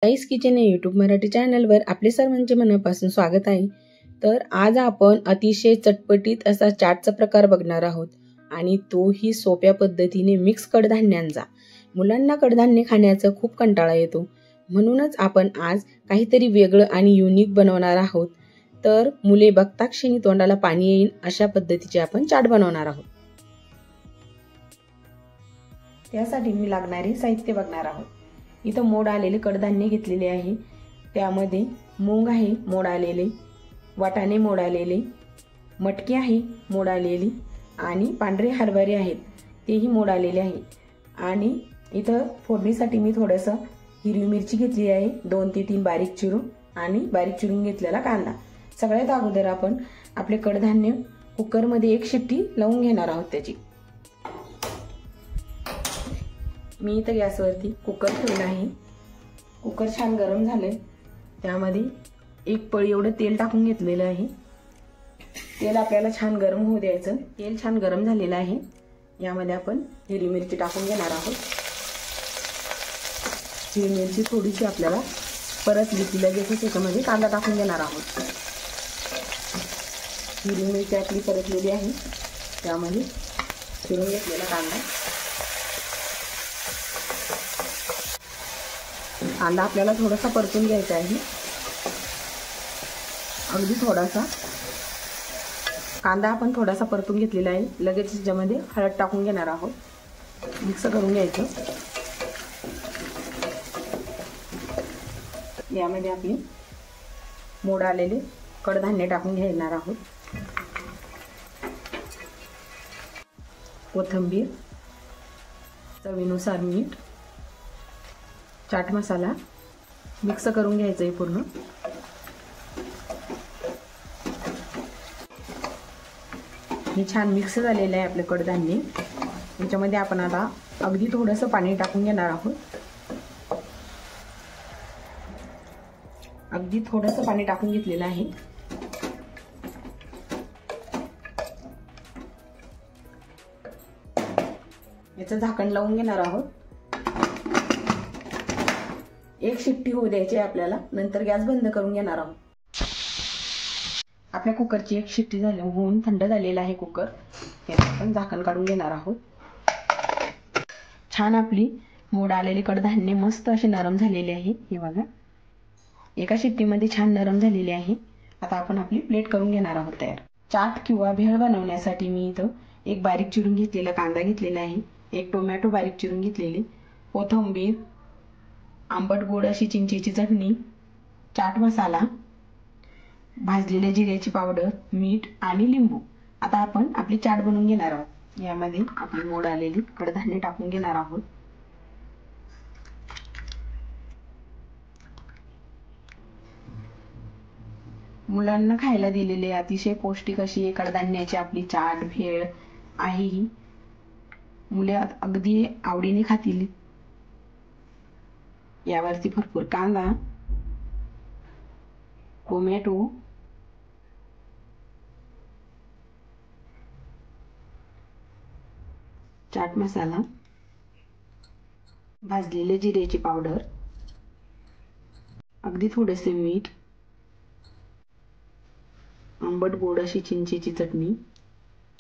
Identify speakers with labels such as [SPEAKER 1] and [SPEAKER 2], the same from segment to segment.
[SPEAKER 1] ताईस kitchen या YouTube Marathi चॅनलवर आपले सर्वांचे मनापासून स्वागत आहे। तर आज आपण अतिशय चटपटीत असा चाटचा प्रकार बघणार आहोत आणि तोही सोप्या पद्धतीने मिक्स कडधान्यांचा। मुलांना कडधान्य खाण्याचा खूप कंटाळा येतो, म्हणूनच आपण आज काहीतरी वेगळं आणि युनिक बनवणार आहोत। तर मुले बघता क्षणी तोंडाला पाणी येईल अशा पद्धतीचे आपण चाट बनवणार आहोत। त्यासाठी मी लागणारे साहित्य बघणार आहोत। इथं मोड आलेले कडधान्य घेतलेले आहे। त्यामध्ये मूग आहे मोड आलेले, वाटाणे मोड आलेले, मटकी आहे मोड आलेली आणि पांढरे हरभरे आहेत तेही मोड आलेले आहे। आणि इथं फोडणीसाठी मी थोडंसं हिरवी मिरची घेतली आहे, 2 ते 3 बारीक चिरून, आणि बारीक चिरून घेतलेला कांदा। सगळ्यात अगोदर आपण आपले कडधान्य कुकरमध्ये एक शिट्टी लावून घेणार आहोत त्याची। मी इथं गॅसवरती कुकर ठेवला आहे। कुकर छान गरम झाले, त्यामध्ये 1 पळी एवढं तेल टाकून घेतलेलं आहे। तेल आपल्याला छान गरम होऊ द्यायचं। तेल छान गरम झालेलं आहे, यामध्ये आपण हिरवी मिरची टाकून घेणार आहोत। हिरवी मिरची थोडीशी आपल्याला परतली की लगेचच याच्यामध्ये कांदा टाकून घेणार आहोत। हिरवी मिरची आपली परतलेली आहे, त्यामध्ये चिरून घेतलेला कांदा आपल्याला थोडासा परतून घ्यायचा आहे। अगदी थोडासा कांदा आपण थोडासा परतून घेतलेला आहे। लगेच याच्यामध्ये हळद टाकून घेणार आहोत, मिक्स करून घ्यायचं। यामध्ये आपली मोड आलेले कडधान्य टाकून घेणार आहोत। कोथिंबीर, चवीनुसार मीठ, चाट मसाला मिक्स करून घ्यायचं आहे पूर्ण। हे छान मिक्स झालेलं आहे आपले कडधान्य। याच्यामध्ये आपण आता अगदी थोडंसं पाणी टाकून घेणार आहोत। अगदी थोडंसं पाणी टाकून घेतलेलं आहे। याचं झाकण लावून घेणार आहोत। एक शिट्टी होऊ द्यायची आपल्याला, नंतर गॅस बंद करून घेणार आहोत। आपल्या कुकरची एक शिट्टी झाली होऊन थंड झालेला आहे कुकर। याचं आपण झाकण काढून घेणार आहोत। छान आपली मोड आलेली कडधान्य मस्त अशी नरम झालेली आहे। हे बघा, एका शिट्टीमध्ये छान नरम झालेली आहे। आता आपण आपली प्लेट करून घेणार आहोत तयार। चाट किंवा भेळ बनवण्यासाठी मी इथं एक बारीक चिरून घेतलेला कांदा घेतलेला आहे, एक टोमॅटो बारीक चिरून घेतलेली, कोथिंबीर, आंबट गोड अशी चिंचेची चटणी, चाट मसाला, भाजलेल्या जिऱ्याची पावडर, मीठ आणि लिंबू। आता आपण आपली चाट बनवून घेणार आहोत। यामध्ये आपण मोड आलेली कडधान्य टाकून घेणार आहोत। मुलांना खायला दिलेले अतिशय पौष्टिक अशी कडधान्याची आपली चाट भेळ आहे ही। मुले अगदी आवडीने खातील। यावरती भरपूर कांदा, टोमॅटो, चाट मसाला, भाजलेले जिऱ्याची पावडर, अगदी थोडेसे मीठ, आंबट गोड अशी चिंचेची चटणी,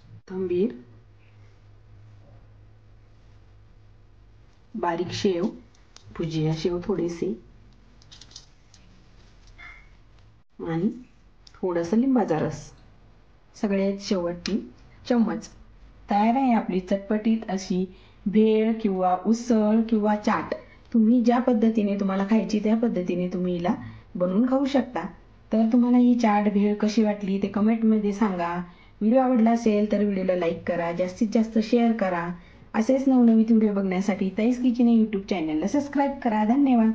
[SPEAKER 1] कोथिंबीर, बारीक शेव, भुजिया शेव थोडेसे, आणि थोडासा लिंबाचा रस, सगळ्यात शेवटी चम्मच। तयार आहे आपली चटपटीत अशी भेळ किंवा उसळ किंवा चाट। तुम्ही ज्या पद्धतीने तुम्हाला खायची त्या पद्धतीने तुम्ही हिला बनवून खाऊ शकता। तर तुम्हाला ही चाट भेळ कशी वाटली ते कमेंटमध्ये सांगा। व्हिडिओ आवडला असेल तर व्हिडिओला लाईक करा, जास्तीत जास्त शेअर करा। असेच नवनवीन व्हिडिओ बघण्यासाठी ताईस किचन या यूट्यूब चॅनलला सबस्क्राईब करा। धन्यवाद।